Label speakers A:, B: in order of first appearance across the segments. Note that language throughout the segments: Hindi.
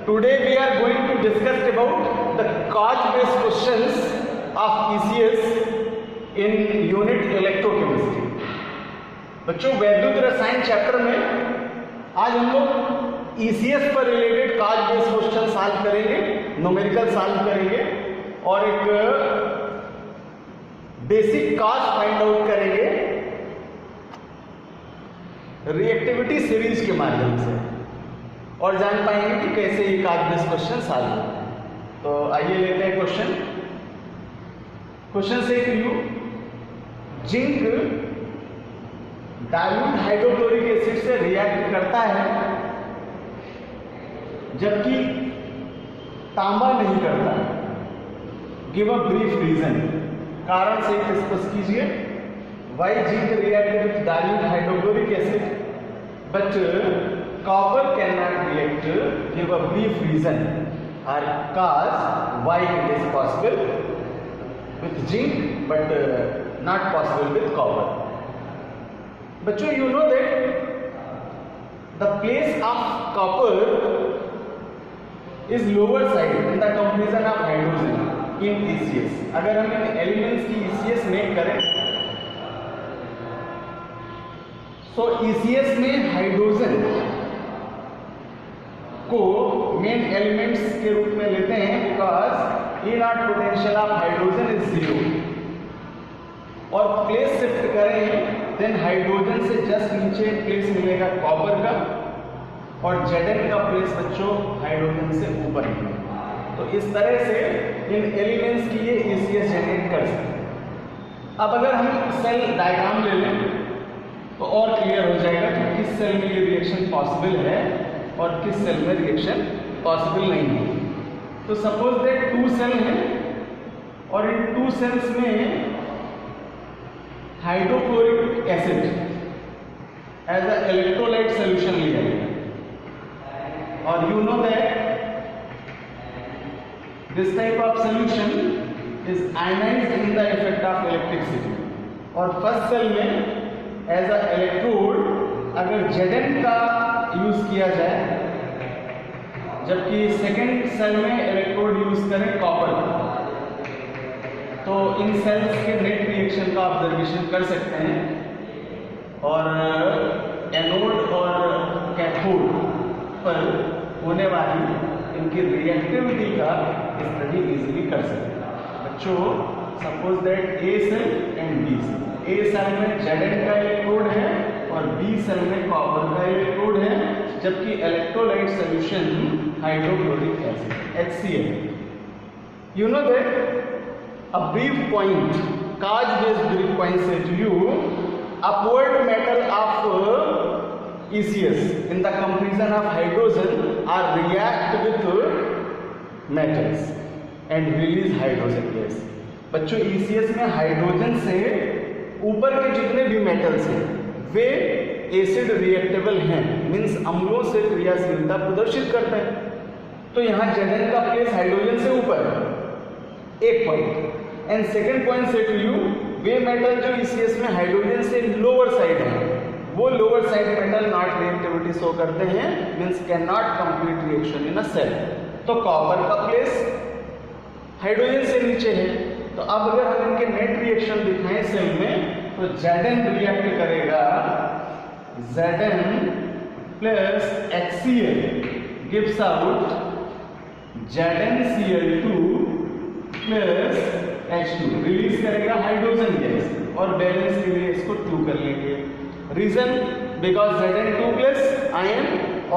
A: Today we are going to discuss about the Koch-based questions of ECS in Unit Electrochemistry. बच्चों वैद्युत रसायन चैप्टर में आज हम लोग ECS पर रिलेटेड Koch-based क्वेश्चन सॉल्व करेंगे, न्यूमेरिकल सॉल्व करेंगे और एक बेसिक Koch फाइंड आउट करेंगे रिएक्टिविटी सीरीज के माध्यम से और जान पाएंगे कि कैसे ये Koch-based क्वेश्चन सॉल्व होते हैं। तो आइए लेते हैं क्वेश्चन। क्वेश्चन से you zinc dilute hydrochloric acid से रिएक्ट करता है जबकि तांबा नहीं करता। गिव अ ब्रीफ रीजन, कारण से डिस्कस कीजिए। Why zinc react with dilute hydrochloric acid but copper cannot react, give a brief reason or cause why it is possible with zinc but not possible with copper. बच्चों you know that the place of copper is lower side in the comparison of hydrogen in ECS. अगर हम इन एलिमेंट्स की ECS मेक करें तो ECS में हाइड्रोजन को मेन एलिमेंट्स के रूप में लेते हैं because E naught potential of hydrogen is zero. और प्लेस शिफ्ट करें देन हाइड्रोजन से जस्ट नीचे प्लेस मिलेगा कॉपर का और Zn का प्लेस बच्चों हाइड्रोजन से ऊपर मिलेगा। तो इस तरह से इन एलिमेंट्स की ये ECS जनरेट कर सकते हैं। अब अगर हम सेल डायग्राम ले लें तो और क्लियर हो जाएगा कि किस सेल में ये रिएक्शन पॉसिबल है और किस सेल में रिएक्शन पॉसिबल नहीं है। तो सपोज दैट टू सेल है और इन टू सेल्स में hydrochloric acid as a electrolyte solution लिया गया और you know that this type of solution is ionized in the effect of electricity. और फर्स्ट सेल में एज अ इलेक्ट्रोड अगर Zn का यूज किया जाए जबकि सेकेंड सेल में इलेक्ट्रोड यूज करें कॉपर, तो इन सेल्स के नेट रिएक्शन का ऑब्जर्वेशन कर सकते हैं और एनोड और कैथोड पर होने वाली इनकी रिएक्टिविटी का स्टडी इजीली कर सकते हैं। बच्चों suppose that A cell and B cell, A cell में Zn का इलेक्ट्रोड है और बी सेल में कॉपर का इलेक्ट्रोड है जबकि electrolyte solution hydrochloric acid HCl। You know that a brief point Koch-based brief point say to you upward metal of ECS in the comparison of hydrogen are react with metals and release hydrogen gas। बच्चों ECS में हाइड्रोजन से ऊपर के जितने भी मेटल्स हैं वे एसिड रिएक्टेबल हैं, मीन्स अम्लों से क्रियाशीलता प्रदर्शित करते हैं। तो यहाँ Zn का प्लेस हाइड्रोजन से ऊपर एक पॉइंट एंड सेकेंड पॉइंट से टू यू वे मेटल जो ECS में हाइड्रोजन से लोअर साइड है वो lower side metal not reactivity show करते हैं, means can not complete reaction in a cell. तो कॉपर का प्लेस हाइड्रोजन से नीचे है। तो अब अगर हम इनके नेट रिएक्शन दिखाएं सेल में तो Zn रिएक्ट करेगा Zn plus HCl gives out ZnCl2 plus H2 release करेगा हाइड्रोजन गैस और बैलेंस के लिए इसको 2 कर लेंगे। Reason because Zn2 plus ion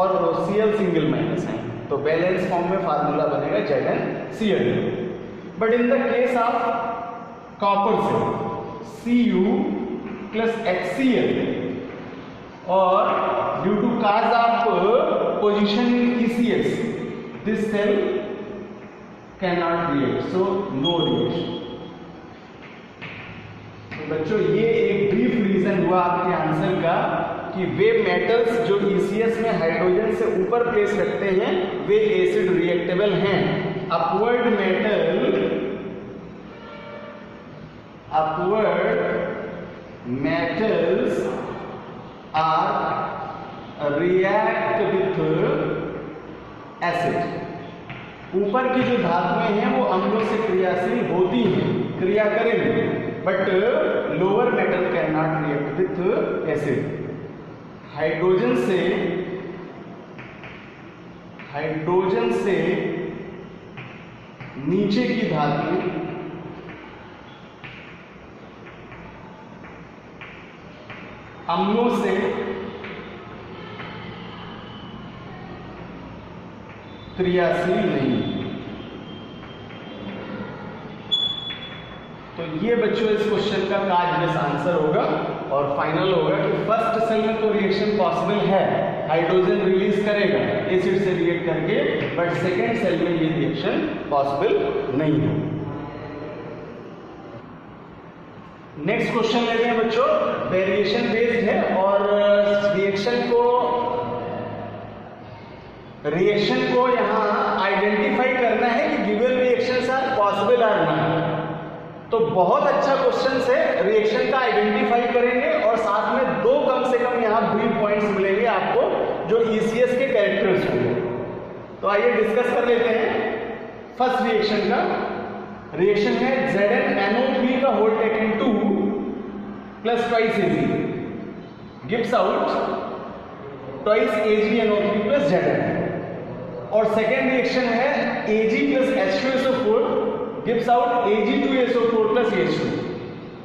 A: और Cl सिंगल माइनस आयन, तो बैलेंस फॉर्म में फार्मूला बनेगा ZnCl2। But in the case of copper से Cu प्लस HCl और due to cause of position in ECS this cell can not react, so no reaction. तो बच्चों ये एक ब्रीफ रीजन हुआ आपके आंसर का कि वे मेटल्स जो ECS में हाइड्रोजन से ऊपर प्लेस रखते हैं वे एसिड रिएक्टेबल हैं। Upward metals are react with acid. ऊपर की जो धातुएं हैं वो अम्लों से क्रियाशील होती हैं, क्रिया करेंगे, but lower metal can not react with acid. Hydrogen से नीचे की धातु अम्लों से क्रियाशील नहीं। तो ये बच्चों इस क्वेश्चन का काज आंसर होगा और फाइनल होगा कि फर्स्ट सेल में तो रिएक्शन पॉसिबल है, हाइड्रोजन रिलीज करेगा एसिड से रिएक्ट करके, बट सेकेंड सेल में ये रिएक्शन पॉसिबल नहीं है। नेक्स्ट क्वेश्चन लेते हैं बच्चों, वेरिएशन बेस्ड है और रिएक्शन को यहां आइडेंटिफाई करना है कि given reactions are possible or not. तो बहुत अच्छा क्वेश्चन है, रिएक्शन का आइडेंटिफाई करेंगे और साथ में दो कम से कम यहां ब्रीफ पॉइंट्स मिलेंगे आपको जो ईसीएस के कैरेक्टर्स होंगे। तो आइए डिस्कस कर लेते हैं फर्स्ट रिएक्शन का। रिएक्शन है ZnNO3 का whole taken 2 plus twice Ag gives out twice AgNO3 plus Zn। और सेकेंड रिएक्शन है Ag plus H2SO4 gives out Ag2SO4 plus H2।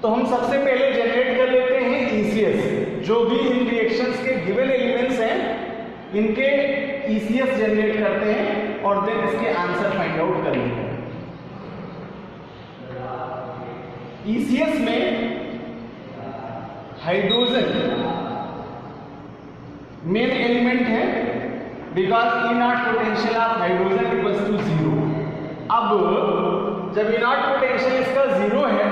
A: तो हम सबसे पहले जनरेट कर लेते हैं ECS, जो भी इन रिएक्शंस के गिवन एलिमेंट्स हैं इनके ECS जनरेट करते हैं और देन इसके आंसर फाइंड आउट कर लेते हैं। ECS में हाइड्रोजन मेन एलिमेंट है because E naught potential of hydrogen equals to 0। अब जब ई नॉट पोटेंशियल इसका 0 है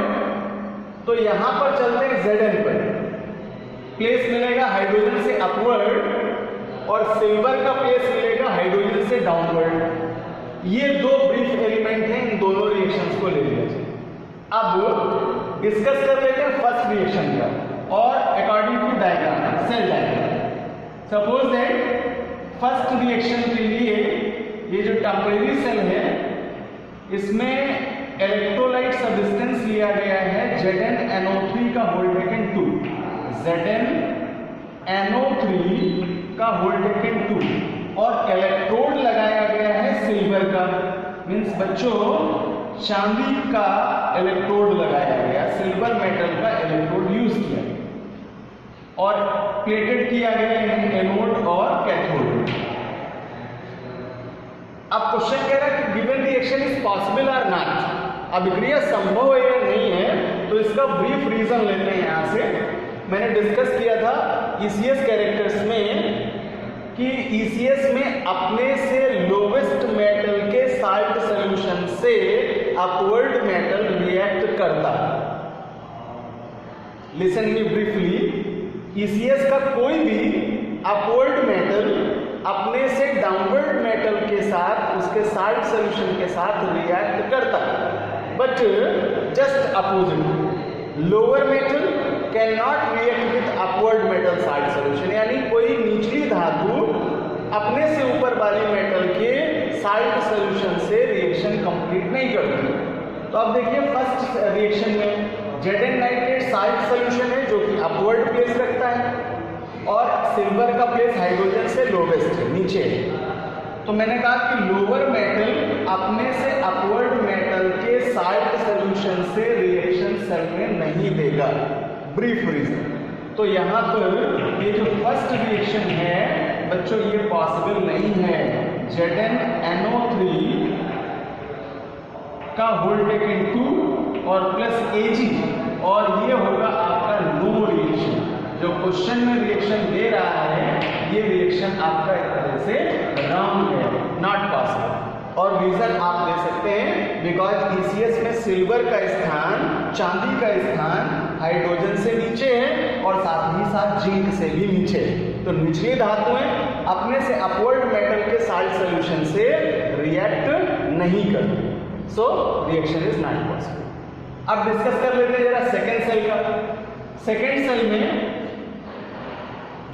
A: तो यहां पर चलते हैं Zn पर, प्लेस मिलेगा हाइड्रोजन से अपवर्ड और सिल्वर का प्लेस मिलेगा हाइड्रोजन से डाउनवर्ड। ये दो ब्रीफ एलिमेंट हैं, इन दोनों रिएक्शंस को ले लिया जाए। अब डिस्कस कर लेते हैं फर्स्ट रिएक्शन का और according to diagram, cell diagram. Suppose that first reaction के लिए ये जो टेम्परेरी सेल है इसमें इलेक्ट्रोलाइट सब्सटेंस लिया गया है ZnNO3 का होल टेकन 2, ZnNO3 का होल टेकन 2 और इलेक्ट्रोड लगाया गया है सिल्वर का, मींस बच्चों चांदी का इलेक्ट्रोड लगाया गया, सिल्वर मेटल का इलेक्ट्रोड यूज किया और प्लेटेड किया गया है एनोड और कैथोड। अब क्वेश्चन कह रहा है कि गिवन रिएक्शन इज पॉसिबल और नॉट, अभिक्रिया संभव है या नहीं है। तो इसका ब्रीफ रीजन लेते हैं यहां से। मैंने डिस्कस किया था ECS कैरेक्टर्स में कि ECS में अपने से लोवेस्ट मेटल के साल्ट सॉल्यूशन से अपवर्ड मेटल रिएक्ट करता है। लिसन मी ब्रीफली, ECS का कोई भी अपवर्ड मेटल अपने से डाउनवर्ड मेटल के साथ उसके साल्ट सॉल्यूशन के साथ रिएक्ट करता है, but just opposite, lower metal can not react with upward metal salt solution, यानी कोई निचली धातु अपने से ऊपर वाली मेटल के साल्ट सॉल्यूशन से रिएक्शन कंप्लीट नहीं करती। तो अब देखिए फर्स्ट रिएक्शन में Zn नाइट्रेट साल्ट सॉल्यूशन है जो कि अपवर्ड प्लेस रखता है और सिल्वर का प्लेस हाइड्रोजन से लोवेस्ट है, नीचे है। तो मैंने कहा कि लोअर मेटल अपने से अपवर्ड मेटल के साल्ट सॉल्यूशन से रिएक्शन सेल में नहीं देगा, ब्रीफ रीजन। तो यहाँ पर ये जो फर्स्ट रिएक्शन है बच्चों ये पॉसिबल नहीं है। ZnNO3 का होल टेकन 2 और प्लस Ag और ये होगा आपका नो रिएक्शन। जो क्वेश्चन में रिएक्शन दे रहा है ये रिएक्शन आपका एक तरह से रॉन्ग है, नॉट पॉसिबल। और रीजन आप दे सकते हैं बिकॉज ECS में सिल्वर का स्थान, चांदी का स्थान हाइड्रोजन से नीचे है और साथ ही साथ जिंक से भी नीचे है। तो निचली धातुएं अपने से अपवर्ड मेटल के साल्ट सॉल्यूशन से रिएक्ट नहीं करती, so reaction is not possible. अब डिस्कस कर लेते हैं जरा सेकेंड सेल का। सेकेंड सेल में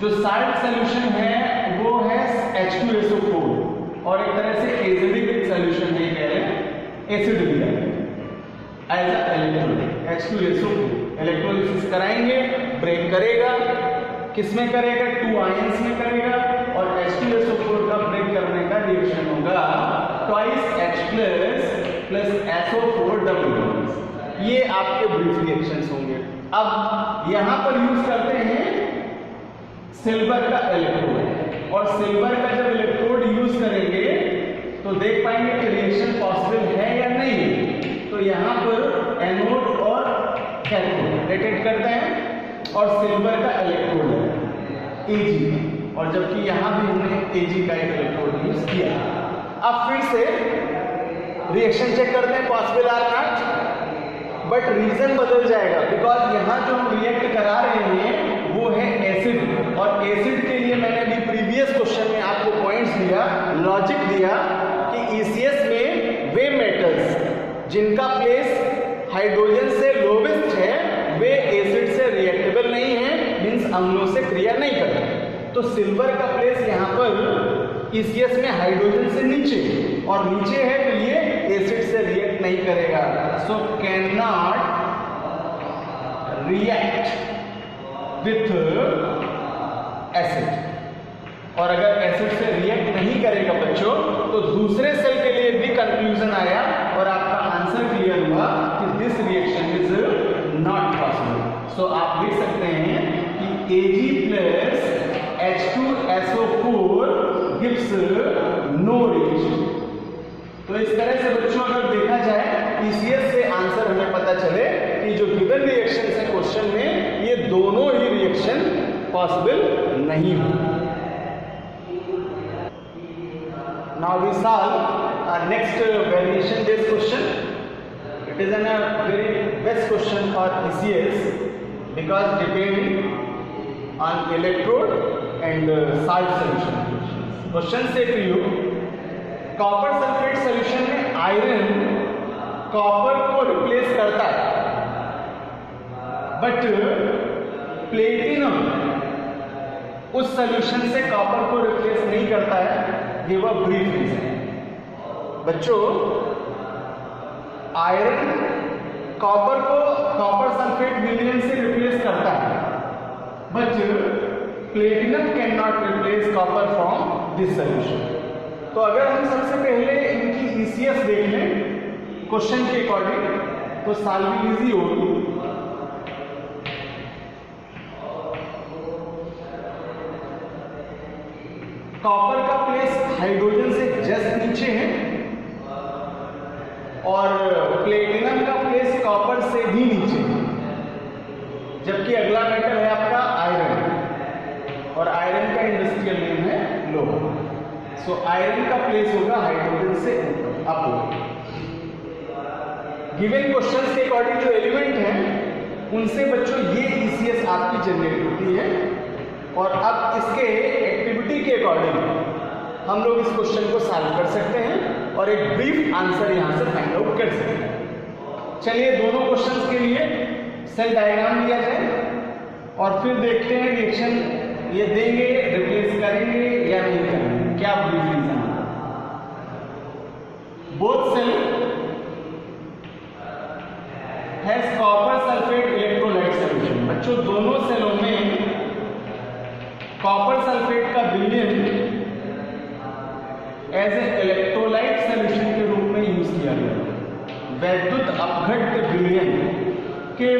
A: जो साल्ट सॉल्यूशन है वो है H2SO4 और एक तरह as a electrolyte H2SO4 electrolysis कराएंगे, ब्रेक करेगा, किसमें करेगा? 2 आयंस में करेगा और H2SO4 का ब्रेक करने का रिएक्शन होगा twice H plus SO4 double bonds. ये आपके ब्रीफ रिएक्शंस होंगे। अब यहां पर यूज करते हैं सिल्वर का इलेक्ट्रोड, और सिल्वर का जब इलेक्ट्रोड यूज करेंगे तो देख पाएंगे कि रिएक्शन पॉसिबल है या नहीं। तो यहां पर एनोड और कैथोड रेटेड करते हैं और सिल्वर का इलेक्ट्रोड है Ag, और जबकि यहां भी हमने Ag का एक इलेक्ट्रोड यूज किया। अब फिर से रिएक्शन चेक करते हैं, possible or not, but reason बदल जाएगा बिकॉज यहां जो हम रिएक्ट करा रहे हैं वो है एसिड, और एसिड के लिए मैंने अभी प्रीवियस क्वेश्चन में आपको पॉइंट्स दिया, लॉजिक दिया कि ECS में वे मेटल्स जिनका प्लेस हाइड्रोजन से लोवेस्ट है वे एसिड से रिएक्टेबल नहीं है, मींस अम्लों से क्रिया नहीं करते। तो सिल्वर का प्लेस यहाँ पर ECS में हाइड्रोजन से नीचे, और नीचे है तो ये एसिड से रिएक्ट नहीं करेगा, so can not react with acid. और अगर एसिड से रिएक्ट नहीं करेगा बच्चों तो दूसरे सेल के लिए भी कंक्लूजन आया और आपका आंसर क्लियर हुआ कि this reaction is not possible. So आप देख सकते हैं कि Ag plus H2SO4 gives no reaction. तो इस तरह से बच्चों अगर देखा जाए ECS से आंसर हमें पता चले कि जो गिवन रिएक्शन है क्वेश्चन में ये दोनों ही रिएक्शन पॉसिबल नहीं हो। Now we solve our next variation based question. It is a very best question for ECS because depending on electrode and salt solution. Question say to you, copper sulphate solution में आयरन कॉपर को रिप्लेस करता है, बट प्लेटिनम उस सॉल्यूशन से कॉपर को रिप्लेस नहीं करता है। Give a brief reason. बच्चों आयरन कॉपर को कॉपर सल्फेट विलयन से रिप्लेस करता है, but platinum can not replace copper from this solution. तो अगर हम सबसे पहले इनकी ECS देख लें क्वेश्चन के अकॉर्डिंग तो सॉल्विंग इजी होगी। कॉपर का प्लेस हाइड्रोजन से जस्ट नीचे है और प्लेटिनम का प्लेस कॉपर से भी नीचे है, जबकि अगला मेटल है आपका आयरन, और आयरन का इंडस्ट्रियल नेम है लोहा। सो आयरन का प्लेस होगा हाइड्रोजन से अप। गिवन क्वेश्चंस के अकॉर्डिंग जो एलिमेंट हैं उनसे बच्चों ये ECS आपकी जनरेट होती है, और अब इसके एक्टिविटी के अकॉर्डिंग हम लोग इस क्वेश्चन को सॉल्व कर सकते हैं और एक ब्रीफ आंसर यहां से फाइंड आउट कर सकते हैं। चलिए दोनों क्वेश्चंस के लिए सेल डायग्राम लिया जाए और फिर देखते हैं रिएक्शन ये देंगे, रिप्लेस करेंगे या नहीं करेंगे, क्या brief reason. Both cell has copper sulphate electrolyte solution. बच्चों दोनों सेलों में कॉपर सल्फेट का विलयन एज ए इलेक्ट्रोलाइट सॉल्यूशन के रूप में यूज किया गया। वैद्युत अपघट्य विलयन के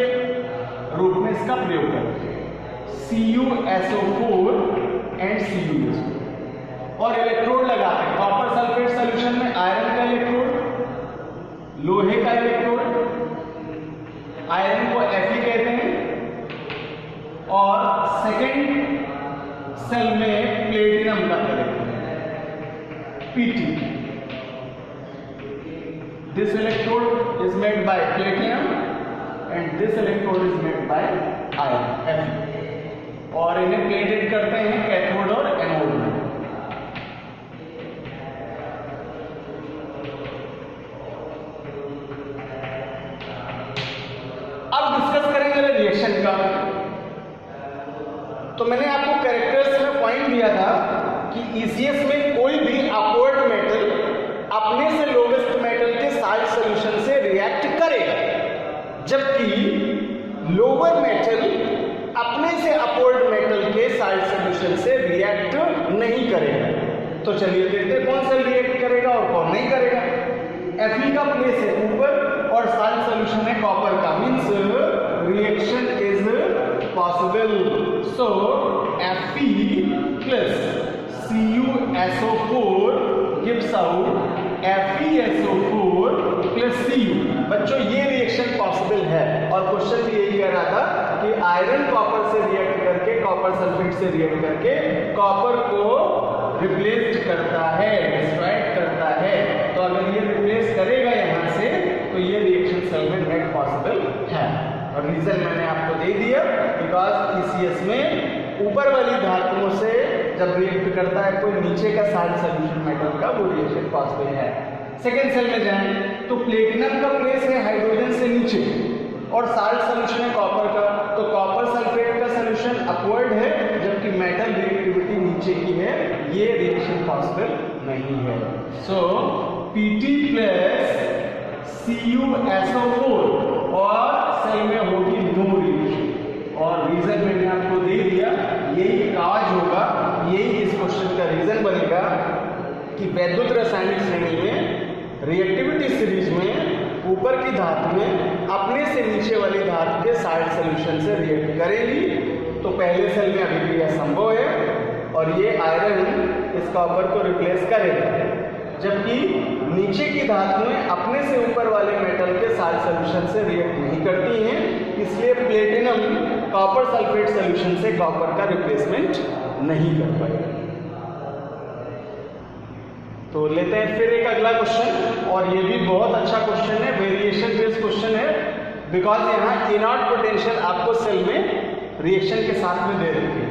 A: रूप में इसका प्रयोग करते हैं, CuSO4 एंड CuSO4, और इलेक्ट्रोड लगाते हैं। कॉपर सल्फेट सॉल्यूशन में आयरन का इलेक्ट्रोड, लोहे का इलेक्ट्रोड, आयरन को Fe कहते हैं, और सेकेंड सेल में प्लेटिनम का electrode Pt। This electrode is made by platinum and this electrode is made by iron Fe, और इन्हें प्लेटेड करते हैं कैथोड और एनोड में। अब डिस्कस करेंगे रिएक्शन का। तो मैंने आपको कैरेक्टर्स में पॉइंट दिया था कि ECS में कोई भी अपवर्ड मेटल अपने से लोवेस्ट मेटल के साल्ट सॉल्यूशन से रिएक्ट करेगा। लोअर मेटल अपने से अपवर्ड मेटल के साल्ट सॉल्यूशन से रिएक्ट नहीं करेगा। तो चलिए देखते हैं कौन सा रिएक्ट करेगा और कौन नहीं करेगा। Fe का प्लेस है ऊपर और साल्ट सॉल्यूशन है कॉपर का, means reaction is possible. So Fe plus CuSO4 gives out FeSO4 plus Cu। बच्चों ये रिएक्शन पॉसिबल है और क्वेश्चन भी यही कह रहा था कि आयरन कॉपर से रिएक्ट करके, कॉपर सल्फेट से रिएक्ट करके कॉपर को रिप्लेस करता है, डिस्ट्रॉय करता है। तो अगर ये रिप्लेस करेगा यहाँ से तो ये रिएक्शन सेल में नेट पॉसिबल है। और रीजन मैंने आपको दे दिया, बिकॉज ECS में ऊपर वाली धातुओं से जब रिएक्ट करता है कोई नीचे का साल्ट सॉल्यूशन मेटल का, वो रिएक्शन पॉसिबल है। सेकेंड सेल में जाएं तो प्लेटिनम का प्लेस है हाइड्रोजन से नीचे और साल्ट सॉल्यूशन है कॉपर का, तो कॉपर सल्फेट का सॉल्यूशन अपवर्ड है जबकि मेटल रिएक्टिविटी नीचे की है, ये रिएक्शन पॉसिबल नहीं है। सो Pt प्लस CuSO4 और सेल में होगी नो रिएक्शन। और रीजन मैंने आपको दे दिया, यही काज होगा, यही इस क्वेश्चन का रीजन बनेगा कि वैद्युत रासायनिक श्रेणी में रिएक्टिविटी सीरीज में ऊपर की धातु में अपने से नीचे वाली धातु के साल्ट सॉल्यूशन से रिएक्ट करेगी। तो पहले सेल में अभिक्रिया संभव है और ये आयरन इस कॉपर को रिप्लेस करेगा, जबकि नीचे की धातुएं अपने से ऊपर वाले मेटल के साल्ट सॉल्यूशन से रिएक्ट नहीं करती हैं, इसलिए प्लेटिनम कॉपर सल्फेट सॉल्यूशन से कॉपर का रिप्लेसमेंट नहीं कर पाएगा। तो लेते हैं फिर एक अगला क्वेश्चन, और ये भी बहुत अच्छा क्वेश्चन है, वेरिएशन बेस्ड क्वेश्चन है, बिकॉज यहाँ इनॉट पोटेंशियल आपको सेल में रिएक्शन के साथ में दे देती है।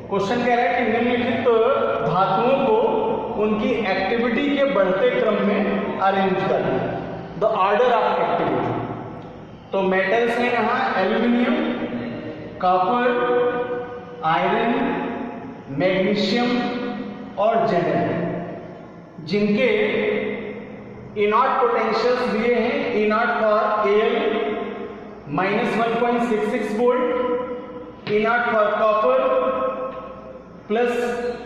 A: क्वेश्चन कह रहा है कि निम्नलिखित धातुओं को उनकी एक्टिविटी के बढ़ते क्रम में अरेंज करना, द ऑर्डर ऑफ एक्टिविटी। तो मेटल्स हैं यहाँ एल्यूमिनियम, कॉपर, आयरन, मैग्नीशियम और जेडन, जिनके इनॉट पोटेंशियल्स दिए हैं। E naught for Al -1.66 volt, E naught for copper plus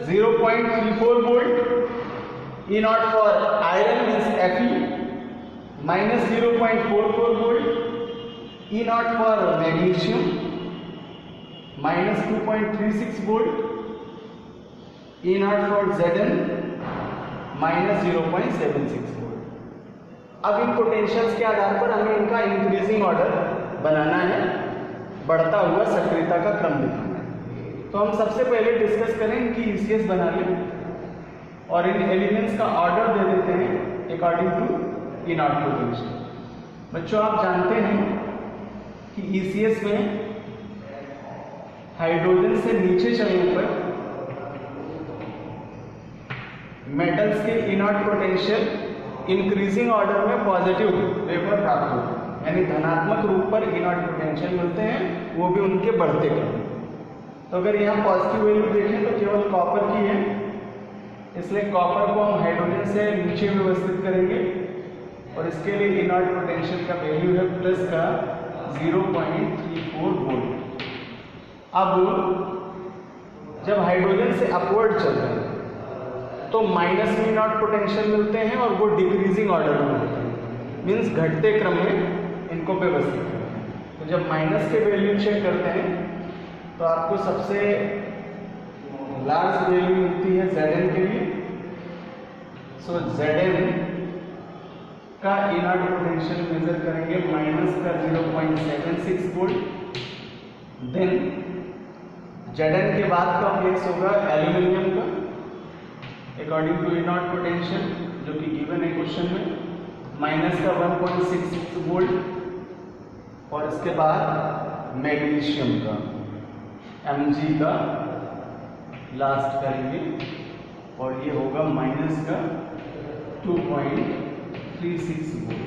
A: 0.34 volt, E naught for iron means Fe -0.44 volt, E naught for magnesium -2.36 volt, E naught for Zn -0.76 volt. अब इन पोटेंशियल्स के आधार पर हमें इनका इंक्रीजिंग ऑर्डर बनाना है, बढ़ता हुआ सक्रियता का क्रम दिखाना है। तो हम सबसे पहले डिस्कस करें कि ECS बना लें और इन एलिमेंट्स का ऑर्डर दे देते हैं अकॉर्डिंग टू इनॉट पोटेंशियल। बच्चों आप जानते हैं कि ECS में हाइड्रोजन से नीचे चलने पर मेटल्स के इनॉट पोटेंशियल इंक्रीजिंग ऑर्डर में पॉजिटिव वेपर प्राप्त होते हैं, यानी धनात्मक रूप पर इनॉट पोटेंशियल मिलते हैं, वो भी उनके बढ़ते क्रम। तो अगर यहाँ पॉजिटिव वैल्यू देखें तो केवल कॉपर की है, इसलिए कॉपर को हम हाइड्रोजन से नीचे व्यवस्थित करेंगे और इसके लिए इनॉट पोटेंशियल का वैल्यू है प्लस का 0.34 वोल्ट। अब जब हाइड्रोजन से अपवर्ड चलते हैं तो माइनस में इनॉट पोटेंशियल मिलते हैं और वो डिक्रीजिंग ऑर्डर में होते हैं, मीन्स घटते क्रम में इनको व्यवस्थित करते हैं। तो जब माइनस के वैल्यू चेक करते हैं तो आपको सबसे लार्ज वैल्यू मिलती है Zn के लिए। सो Zn का इनॉट पोटेंशियल मेजर करेंगे माइनस का 0.76 वोल्ट। देन Zn के बाद का प्लेस होगा एल्यूमिनियम का अकॉर्डिंग टू इनॉट पोटेंशियल, जो कि गिवन है क्वेश्चन में, माइनस का 1.66 वोल्ट। और इसके बाद मैग्नीशियम का Mg का लास्ट करेंगे और ये होगा माइनस का 2.36 वोल्ट।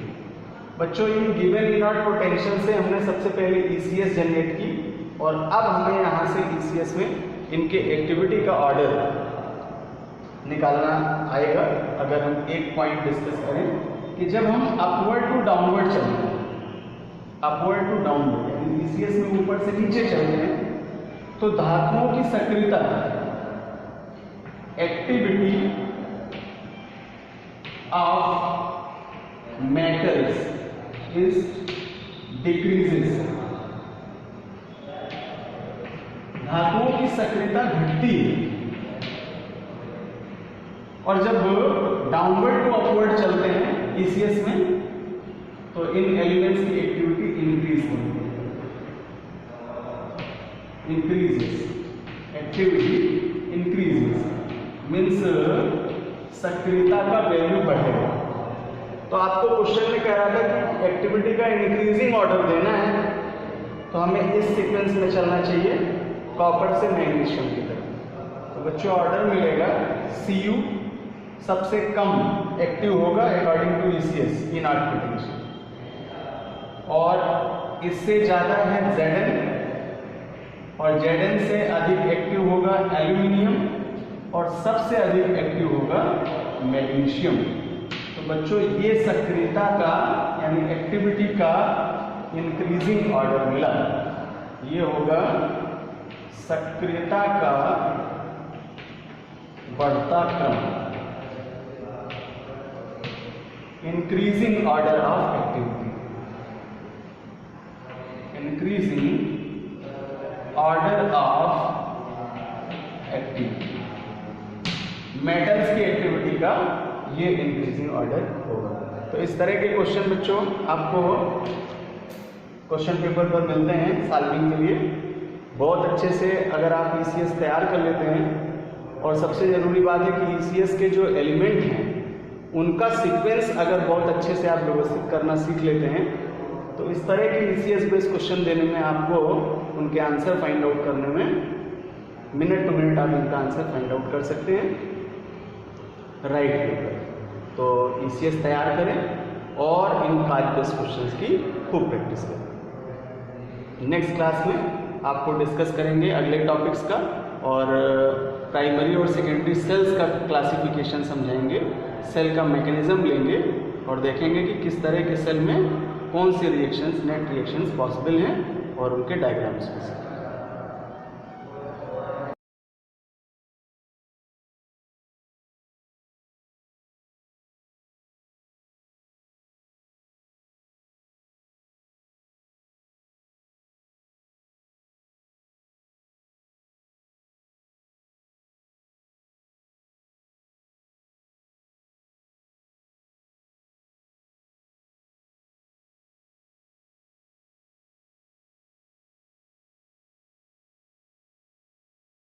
A: बच्चों इन गिवन इनॉट पोटेंशियल से हमने सबसे पहले ECS जनरेट की और अब हमें यहाँ से ECS में इनके एक्टिविटी का ऑर्डर निकालना आएगा। अगर हम एक पॉइंट डिस्कस करें कि जब हम अपवर्ड टू डाउनवर्ड चलते हैं अपवर्ड टू डाउनवर्ड, यानी ईसीएस में ऊपर से नीचे चलते हैं तो धातुओं की सक्रियता, activity of metals is decreases, धातुओं की सक्रियता घटती है। और जब डाउनवर्ड टू अपवर्ड चलते हैं ईसीएस में तो इन एलिमेंट्स की एक्टिविटी इंक्रीज होती है, इंक्रीजेस, एक्टिविटी इंक्रीजेस मीन्स सक्रियता का वैल्यू बढ़ेगा। तो आपको क्वेश्चन में कह रहा था कि एक्टिविटी का इंक्रीजिंग ऑर्डर देना है तो हमें इस सीक्वेंस में चलना चाहिए, कॉपर से मैग्नीशियम की तरफ। तो बच्चों ऑर्डर मिलेगा Cu सबसे कम एक्टिव होगा according to ECS in art potential, और इससे ज़्यादा है Zn, और Zn से अधिक एक्टिव होगा एल्यूमिनियम, और सबसे अधिक एक्टिव होगा मैग्नीशियम। तो बच्चों ये सक्रियता का यानी एक्टिविटी का इंक्रीजिंग ऑर्डर मिला, ये होगा सक्रियता का बढ़ता क्रम, increasing order of activity, increasing order of activity, metals की एक्टिविटी का ये इंक्रीजिंग ऑर्डर होगा। तो इस तरह के क्वेश्चन बच्चों आपको क्वेश्चन पेपर पर मिलते हैं सॉल्विंग के लिए। बहुत अच्छे से अगर आप ईसीएस तैयार कर लेते हैं, और सबसे ज़रूरी बात है कि ईसीएस के जो एलिमेंट हैं उनका सीक्वेंस अगर बहुत अच्छे से आप व्यवस्थित करना सीख लेते हैं तो इस तरह के ईसीएस बेस्ड क्वेश्चन देने में आपको उनके आंसर फाइंड आउट करने में मिनट टू मिनट आप इनका आंसर फाइंड आउट कर सकते हैं राइट पेपर। तो ईसीएस तैयार करें और इन कार्य बेस्ड क्वेश्चंस की खूब प्रैक्टिस करें। नेक्स्ट क्लास में आपको डिस्कस करेंगे अगले टॉपिक्स का, और प्राइमरी और सेकेंडरी सेल्स का क्लासिफिकेशन समझाएंगे, सेल का मैकेनिज्म लेंगे और देखेंगे कि किस तरह के सेल में कौन से रिएक्शंस, नेट रिएक्शंस पॉसिबल हैं और उनके डायग्राम्स भी।